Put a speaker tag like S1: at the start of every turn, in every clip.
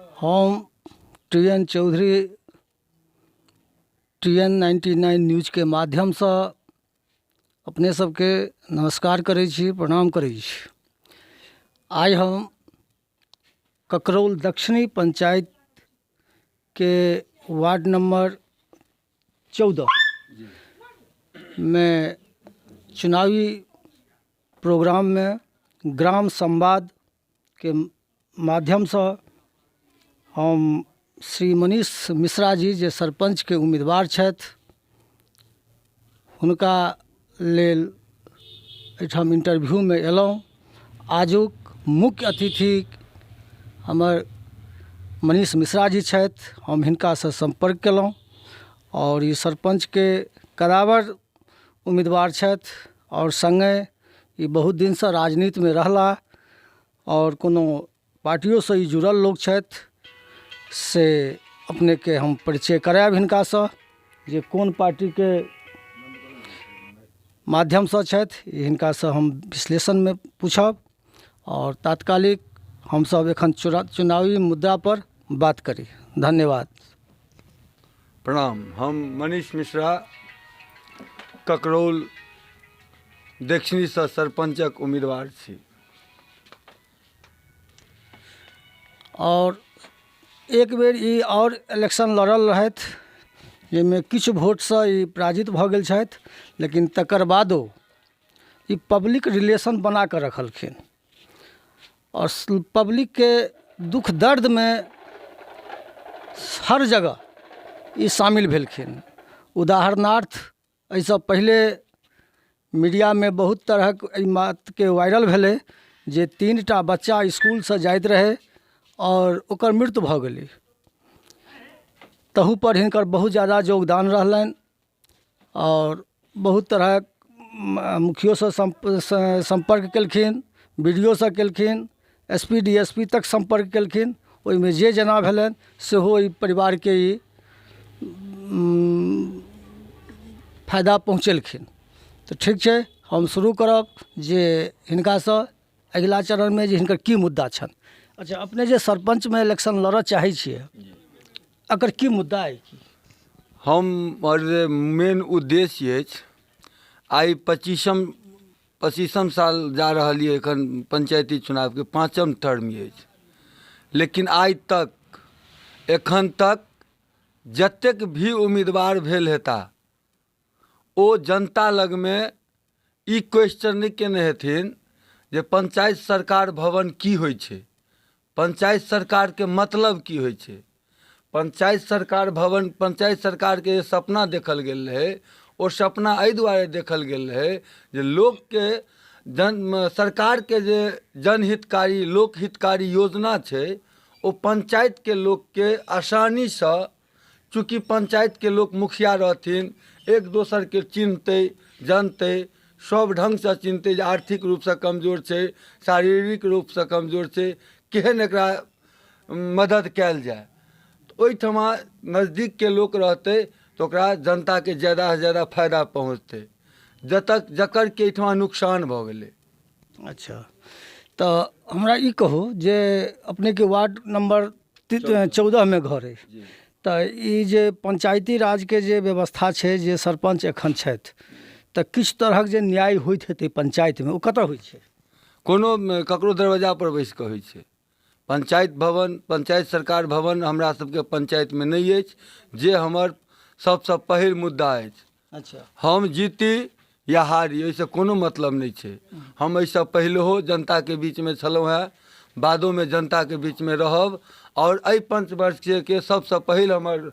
S1: हम TN Chaudhary TN 99 news के माध्यम से अपने सबके नमस्कार करै छी, प्रणाम करै छी। आज हम ककरौल दक्षिणी पंचायत के वार्ड नंबर 14 में चुनावी प्रोग्राम में ग्राम संवाद के माध्यम से हम श्री मनीष मिश्रा जी जे सरपंच के उम्मीदवार छथि हुनका लेल एहिठाम इंटरव्यू में एलहुँ। आजुक मुख्य अतिथि हमर मनीष मिश्रा जी छथि। हम हिनका से संपर्क केलहुँ और ई सरपंच के कदावर उम्मीदवार छथि और संगे ई बहुत दिन से राजनीति में रहला और कोनो पार्टियों से ई जुड़ल लोग छथि से अपने के हम परिचय करायब हिनका से जे कोन पार्टी के माध्यम से छथि। हिनका से हम विश्लेषण में पूछब और तात्कालिक हम सब एखन चुनावी मुद्दा पर बात करी। धन्यवाद।
S2: प्रणाम। हम मनीष मिश्रा ककरौल दक्षिणी से सरपंचक उम्मीदवार छी
S1: और एक बेर ई और इलेक्शन लड़ल रहथि जाहिमे किछु वोट से ई पराजित भऽ गेल छथि, लेकिन तकर बादो ई पब्लिक रिलेशन बना कऽ रखलखिन और पब्लिक के दुख दर्द में हर जगह ई शामिल भेलखिन। उदाहरणार्थ एहिसँ पहिले मीडिया में बहुत तरहक एहि बात के वायरल भेलै जे 3टा बच्चा स्कूल से जाइत रहे और ओकर मृत्यु भऽ गेलै। तहू पर हिनकर बहुत ज़्यादा योगदान रहलनि और बहुत तरहक मुखियो से संपर्क केलखिन, BDO से केलखिन, SP DSP तक संपर्क केलखिन। ओहिमे जे जेना भेलनि सेहो ई परिवार के ई फायदा पहुँचेलखिन। तो ठीक है, हम शुरू करब जे हिनका से अगिला चरण में जे हिनकर की मुद्दा छनि। अच्छा, अपने जे सरपंच में इलेक्शन लड़ऽ चाहै छियै एकर की मुद्दा अइ?
S2: हमर मेन उद्देश्य अछि, आइ 25म साल जा रहल यऽ एखन पंचायती चुनाव के 5म टर्म अछि, लेकिन आइ तक एखन तक जतेक भी उम्मीदवार भेल हेता ओ जनता लग में ई क्वेश्चन नहीं केने हेथिन जे पंचायत सरकार भवन की होइ छै, पंचायत सरकार के मतलब की होइ छै। पंचायत सरकार भवन, पंचायत सरकार के सपना देखल गेल रहे, ओ सपना एहि दुआरे देखल गेल रहे जे लोक के सरकार के जे जनहितकारी लोकहितकारी योजना छै ओ पंचायत के लोक के आसानी से, चूँकि पंचायत के लोक मुखिया रहथिन, एक दोसर के चिन्हते जानते, सब ढंग से चिन्हते जे आर्थिक रूप से कमजोर छै, शारीरिक रूप से कमजोर छै, केहन एकरा मदद कयल जाए। तो ओहिठमा नज़दीक के लोक रहते तो ओकरा जनता के ज़्यादा से ज़्यादा फायदा पहुँचते, जकर के एहिठमा नुकसान भऽ गेलै।
S1: अच्छा, तो हमरा ई कहू जे अपने के वार्ड नंबर 14 में घर है, तो ई जे पंचायती राज के जे व्यवस्था छै, जे सरपंच एखन छथि, तो किछु तरहक जे न्याय होइत हेतै पंचायत में, ओ कतऽ होइ छै?
S2: कोनो ककरो दरवाजा पर बैस कऽ होइ छै। पंचायत भवन, पंचायत सरकार भवन हमरा सबके पंचायत में नहीं अछि, जे हमर सबसे पहिल मुद्दा अछि।
S1: अच्छा,
S2: हम जीती या हारी एहिसँ कोनो मतलब नहीं छै। हम एहिसँ पहिलहो जनता के बीच में छलहुँ हैं, बादो में जनता के बीच में रहब और एहि 5 वर्ष के सबसे पहिल हमर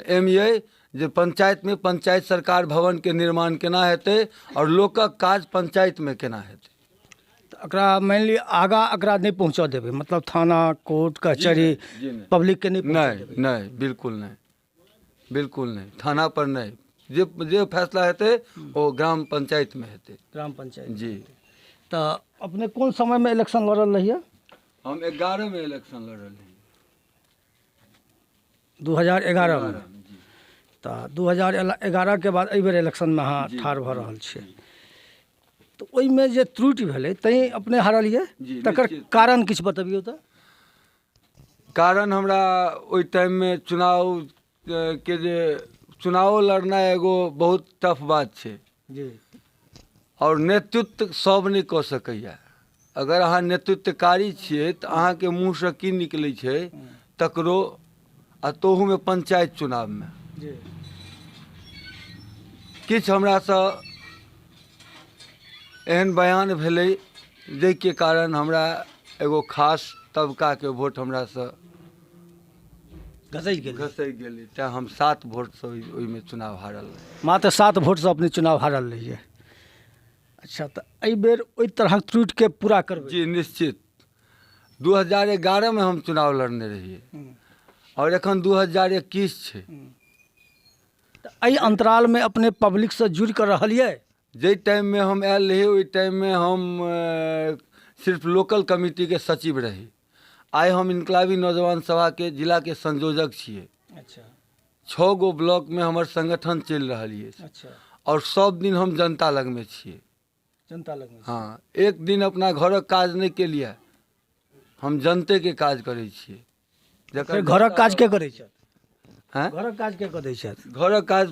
S2: एम अइ जे पंचायत में पंचायत सरकार भवन के निर्माण केना हेतै और लोकक काज पंचायत में केना हेतै।
S1: एकरा मानि लिअ आगाँ एकरा नहीं पहुँचऽ देबै, मतलब थाना कोर्ट कचहरी पब्लिक के नहीं पहुँचऽ देबै?
S2: नहीं, बिल्कुल नहीं, बिल्कुल नहीं, थाना पर नहीं। जे फैसला हेतै ओ ग्राम पंचायत में हेतै।
S1: ग्राम पंचायत
S2: जी।
S1: तो अपने कोन समय में इलेक्शन लड़ल रहिए?
S2: हम 11 में इलेक्शन लड़ल रही।
S1: 2011 में? तो 2011 के बाद एहि बेर इलेक्शन में अहाँ ठाढ़ भऽ रहल छियै। तो ओहिमे जे त्रुटि भेलै तैं अपने हारलियै, तकर कारण किछु बतबियौ तऽ।
S2: कारण हमरा ओहि टाइम में चुनाव के जे चुनाव लड़ना एगो बहुत टफ बात छै
S1: जी
S2: और नेतृत्व सब नहीं कऽ सकैया। अगर अहाँ नेतृत्वकारी छियै तऽ अहाँके मुँहसँ की निकलै छै तकरो, आ तोहूमे पंचायत चुनावमे
S1: जी
S2: किछु हमरासँ एहन बयान भेलै जाहिके कारण हमरा एगो खास तबकाके वोट हमरासँ
S1: घसैल गेल।
S2: घसै गेलै, तेँ हम 7 वोटसँ ओहिमे चुनाव हारल रही।
S1: मात्र 7 वोटसँ अपने चुनाव हारल रहिए। अच्छा, तऽ एहि बेर ओहि तरहक त्रुटिके पूरा करबै?
S2: जी निश्चित। 2011 में हम चुनाव लड़ने रहिए और एखन 2021 छै।
S1: तऽ एहि अंतरालमे अपने पब्लिकसँ जुड़ि कऽ रहलियै?
S2: जाहि टाइम में हम आयल रही ओहि टाइम में हम सिर्फ लोकल कमिटी के सचिव रही। आइ हम इनकलाबी नौजवान सभा के जिला के संयोजक छियै।
S1: अच्छा
S2: 6 गो ब्लॉक में हमर संगठन चलि रहल अछि।
S1: अच्छा,
S2: और सब दिन हम जनता लग में छियै।
S1: जनता लग में?
S2: हाँ, एक दिन अपना घरक काज नहीं केलिए, हम जनते के काज करै छियै।
S1: फेर घरक काज के करै छथि?
S2: हैं?
S1: घरक काज के करै छथि?
S2: घरक काज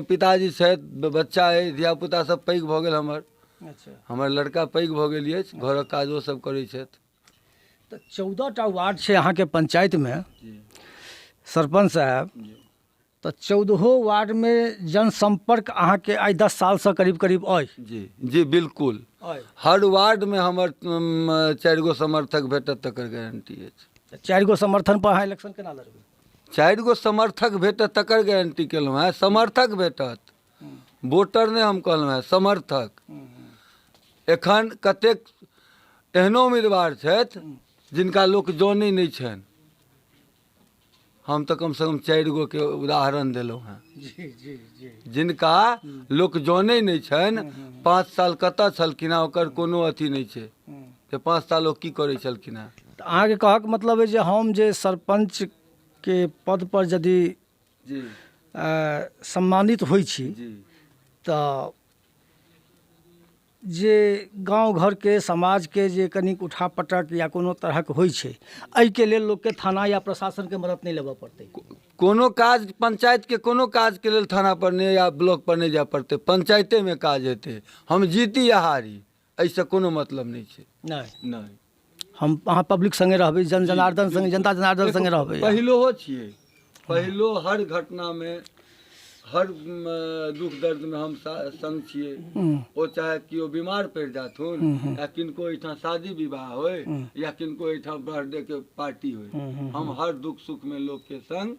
S2: पिताजी छथि, बच्चा अइ, धियापुता सब पैघ भऽ गेल हमर।
S1: अच्छा,
S2: हमर लड़का पैघ भऽ गेल अछि, घरक काज ओ सब करै छथि।
S1: तऽ 14टा वार्ड छै अहाँके पंचायतमे
S2: जी
S1: सरपंच साहब, तऽ 14हो वार्डमे जनसंपर्क अहाँके आइ 10 सालसँ करीब करीब अइ?
S2: जी जी बिल्कुल।
S1: अइ
S2: हर वार्ड में हमर 4 गो समर्थक भेटत तकर गारंटी अछि।
S1: तऽ 4 गो समर्थन पर अहाँ इलेक्शन केना लड़बै?
S2: 4 गो समर्थक भेटत तकर गारंटी केलहुँ हैं। समर्थक भेटत, वोटर नहीं हम कहलहुँ हैं, समर्थक। एखन कतेक एहनो उम्मीदवार छथि जिनका लोक जानै नहीं छनि। हम तऽ कम से कम 4 गो के उदाहरण देलहुँ हैं
S1: जी जी जी।
S2: जिनका लोक जानै नहीं छनि। 5 साल कतऽ छलखिन हैं ओकर कोनो अथी नहीं छै जे 5 साल ओ की करै छलखिन हैं।
S1: तऽ अहाँके कहक मतलब है जे हम जे सरपंच के पद पर यदि
S2: जी
S1: सम्मानित होइ छी
S2: जी
S1: तऽ जे गांव घर के समाज के जे कनिक उठा पटक या कोनो तरहक होइ छै, एहिके लेल लोकके थाना या प्रशासन के मदद नहीं लेबऽ पड़तै?
S2: कोनो काज पंचायत के कोनो काज के लेल थाना पर नहीं या ब्लॉक पर नहीं जाय पड़ते, पंचायते में काज हेतै। हम जीती या हारी एहिसँ कोनो मतलब नहीं छै।
S1: नहीं,
S2: नहीं,
S1: हम अहाँ पब्लिक संगे रहबै, जन जनार्दन संगे, जनता जनार्दन संगे रहबै।
S2: पहिलो छियै, पहिलो हर घटना में हर दुख दर्द में हम संग छियै। ओ चाहे किओ बीमार पड़ि जाथुन या किनको एहिठाम शादी विवाह होय या किनको एहिठाम बर्थडे के पार्टी होय, हम हर दुख सुख में लोग के संग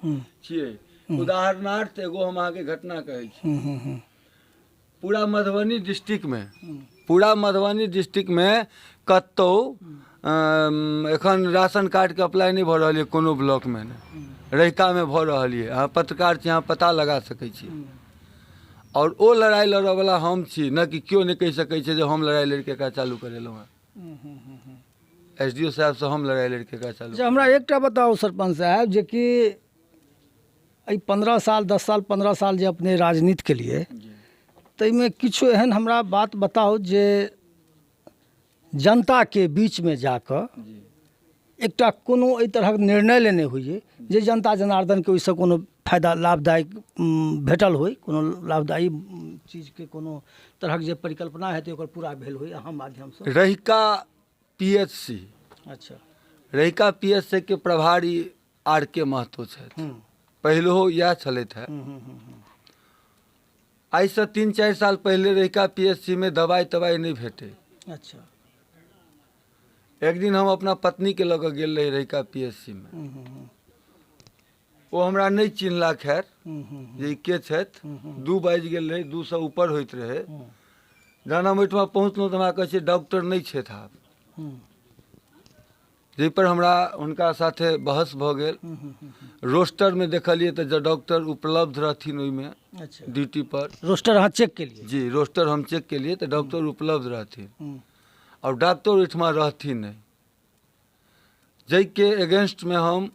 S2: छियै। उदाहरणार्थ एगो हम अहाँके घटना कहै छी। पूरा मधुबनी डिस्ट्रिक्ट में कतौ एखन राशन कार्ड के अप्लाई नहीं भऽ रहल है कोनो ब्लॉक में नहीं, रहिका में भऽ रहल है। अहाँ पत्रकार छी, अहाँ पता लगा सकै छी। और ओ लड़ाई लड़ऽ वाला हम छी, न कि क्यों नहीं कहि सकै छै जे हम लड़ाई लड़ के एकरा चालू करेलहुँ हैं। SDO साहब से हम लड़ाई लड़ के एकरा चालू।
S1: अच्छा, हमरा एकटा बताउ सरपंच साहब, जे कि एहि 15 साल 10 साल 15 साल जे अपने राजनीति के लिए, ताहिमे किछु एहन हमरा बात बताउ जे जनता के बीच में जाकर एकटा कोनो एहि तरहक निर्णय लेने होइए जे जनता जनार्दन के ओहिसँ कोनो फायदा लाभदायक भेटल होय, कोनो लाभदायी चीज के कोनो तरहक जे परिकल्पना हेतै ओकर पूरा भेल होय अहाँ माध्यमसँ?
S2: रहिका PHC,
S1: अच्छा,
S2: रहिका PHC के प्रभारी RK महतो छथि। पहिलो इएह छलथि हैं। आइसँ 3-4 साल पहले रहिका PHC में दवाई तवाई नहीं भेटे।
S1: अच्छा,
S2: एक दिन हम अपना पत्नी के लऽ कऽ गेल रही रहिका PHC में। ओ हमरा नहीं चिन्हला, खैर जे के छथि। 2 बाजि गेल रहे, 2 से ऊपर होइत रहे। जहन हम ओहिठमा पहुँचलहुँ तऽ हमरा कहै छै डॉक्टर नहीं छथि आब। जाहि पर हमरा हुनका साथे बहस भऽ गेल। रोस्टर में देखलिए तऽ डॉक्टर उपलब्ध रहथिन ओहिमे।
S1: अच्छा,
S2: ड्यूटी पर।
S1: रोस्टर अहाँ चेक केलिए?
S2: जी, रोस्टर हम चेक केलिए तऽ डॉक्टर उपलब्ध रहथिन और डॉक्टर ओहिठमा रहथिन नहीं। जाहि के अगेंस्ट में हम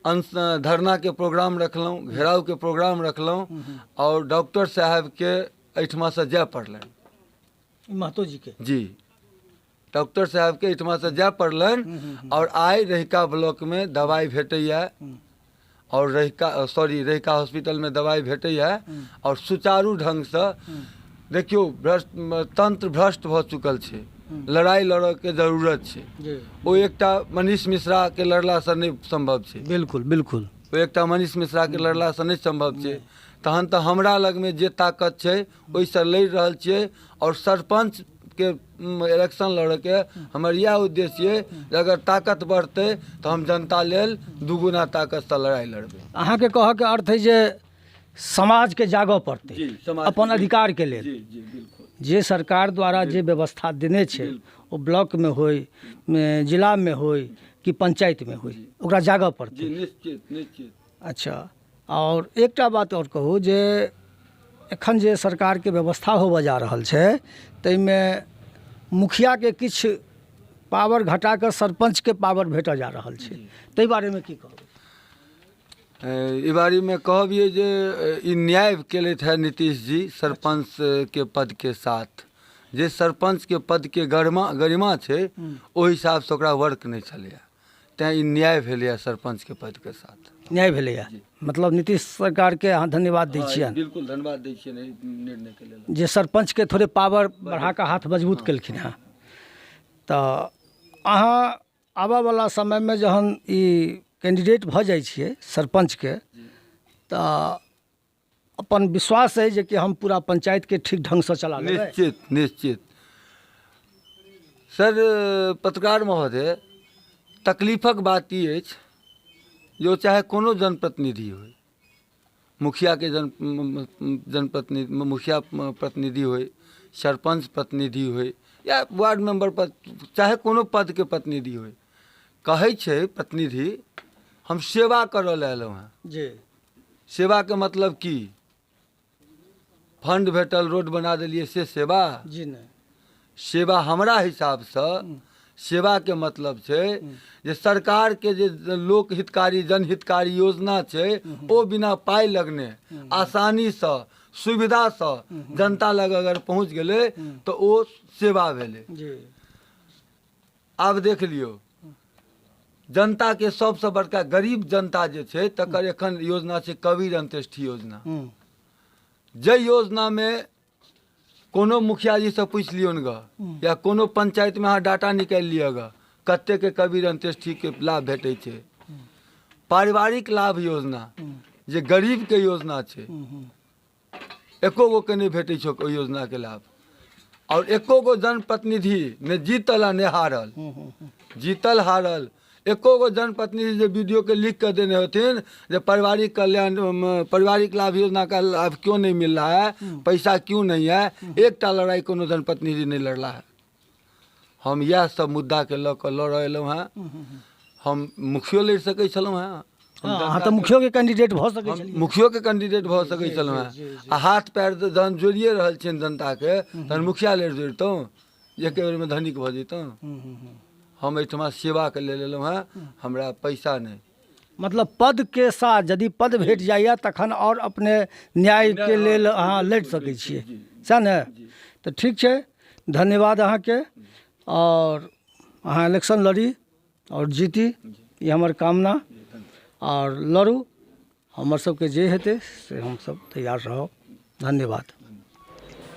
S2: धरना के प्रोग्राम रखलहुँ, घेराव के प्रोग्राम रखलहुँ और डॉक्टर साहब के एहिठमा से जाय पड़लनि।
S1: महतो जी के?
S2: जी, डॉक्टर साहब के एहिठमा से जाय पड़लनि और आइ रहिका ब्लॉक में दवाई भेटैया और रहिका हॉस्पिटल में दवाई भेटैया और सुचारू ढंग से देखियो तंत्र भ्रष्ट भऽ चुकल छै, लड़ाई लड़ऽ के जरूरत छै। ओ एकटा मनीष मिश्रा के लड़ला से नहीं संभव छै।
S1: बिल्कुल बिल्कुल
S2: ओ एकटा मनीष मिश्रा के लड़ला से नहीं संभव छै। तहन तऽ हमरा लग में जे ताकत छै ओहिसँ लड़ि रहल छियै और सरपंच के इलेक्शन लड़े के हमर यह उद्देश्य है जे अगर ताकत बढ़ते तो हम जनता लेल दुगुना ताकत से लड़ाई लड़बे।
S1: अहाँ के कह के अर्थ है जे समाज के जागऽ पड़तै अपन अधिकार के लेल। जे सरकार द्वारा जे व्यवस्था देने छै ओ ब्लॉक में होय, जिला में होय कि पंचायत में होय, ओकरा जागऽ पड़तै।
S2: निश्चित निश्चित।
S1: अच्छा, और एकटा बात और कहू जे एखन जे सरकार के व्यवस्था होबऽ जा रहल छै ताहिमे मुखिया के किछु पावर घटा कर सरपंच के पावर भेटऽ जा रहल छै, ताहि बारे में की कहबै?
S2: ई बारे में कहबिए जे ई न्याय केलथि है नीतीश जी सरपंच के पद के साथ। जे सरपंच के पद के गरिमा छै ओहि हिसाब से ओकरा वर्क नहीं चलैया, तैं ई न्याय भेलैया सरपंच के पद के साथ। न्याय
S1: भेलैया, मतलब नीतीश सरकार के अहाँ धन्यवाद दै छियनि।
S2: बिल्कुल धन्यवाद दै छियनि निर्णय के लेल,
S1: जे सरपंच के थोड़े पावर बढ़ा के हाथ मजबूत केलखिन हैं। तऽ अहाँ आबऽ वाला समय में जहन ई कैंडिडेट भऽ जाइ छियै सरपंच के, तऽ अपन विश्वास है जे कि हम पूरा पंचायत के ठीक ढंग से चला लेबै।
S2: निश्चित निश्चित। सर पत्रकार महोदय, तकलीफक बात ई अछि जो चाहे कोनो जनप्रतिनिधि हो, मुखिया के जनप्रतिनिधि, मुखिया प्रतिनिधि हो, सरपंच प्रतिनिधि हो या वार्ड मेंबर पद, चाहे कोनो पद के प्रतिनिधि हो, कहै छै प्रतिनिधि हम सेवा करऽ लए एलहुँ हैं।
S1: जी,
S2: सेवा के मतलब की? फंड भेटल रोड बना देलिए से सेवा?
S1: जी नहीं।
S2: सेवा हमरा हिसाब से सेवा के मतलब छै जे सरकार के जे लोक हितकारी जनहितकारी योजना छै ओ बिना पाई लगने आसानी से सुविधा से जनता लग अगर पहुँच गेले तो ओ सेवा भेले। आब देख लियो, जनता के सबसे बड़का गरीब जनता जे छै तकर एखन योजना छै कबीर अंत्येष्टि योजना। जे योजना में कोनो मुखिया जी से पूछ लियो ग या कोनो पंचायत में अहाँ डाटा निकाल लिया ग कत्ते के कबीर अंत्येष्टि के लाभ भेटे छै। पारिवारिक लाभ योजना जे गरीब के योजना छै, एको गो के नहीं भेटे छै ओइ योजना के लाभ। और एको गो जनप्रतिनिधि ने जीतल आ ने हारल, जीतल हारल एको गो जनप्रतिनिधि जो वीडियो के लिख कर देने होते जो पारिवारिक कल्याण पारिवारिक लाभ योजना का लाभ क्यों नहीं मिल रहा है, पैसा क्यों नहीं है, एकटा लड़ाई कोनो जनप्रतिनिधि नहीं लड़ रहा है। हम यह सब मुद्दा के लऽ लड़ एलहुँ हैं। हम मुखियो लड़ सकै छलहुँ हैं,
S1: हाँ तो मुखियो के कैंडिडेट भऽ सकै छलियै,
S2: मुखियो के कैंडिडेट भऽ सकै छलहुँ हैं। आ हाथ पैर जहन जोड़िए रहल छियनि जनता के तहन मुखिया लड़ जोड़ितहुँ, एके बेर में धनिक भऽ जैतहुँ। हम एहिठमा सेवा के लेल एलहुँ हैं, हमरा पैसा नहीं।
S1: मतलब पद के साथ यदि पद भेट जाइए तखन और अपने न्याय के लेल अहाँ लड़ सकै छियै, सएह ने? तऽ ठीक छै, धन्यवाद अहाँ के। और अहाँ इलेक्शन लड़ी और जीती, ये हमर कामना। और लड़ू, हमर सबके जे हेतै से हम सब तैयार रहब। धन्यवाद।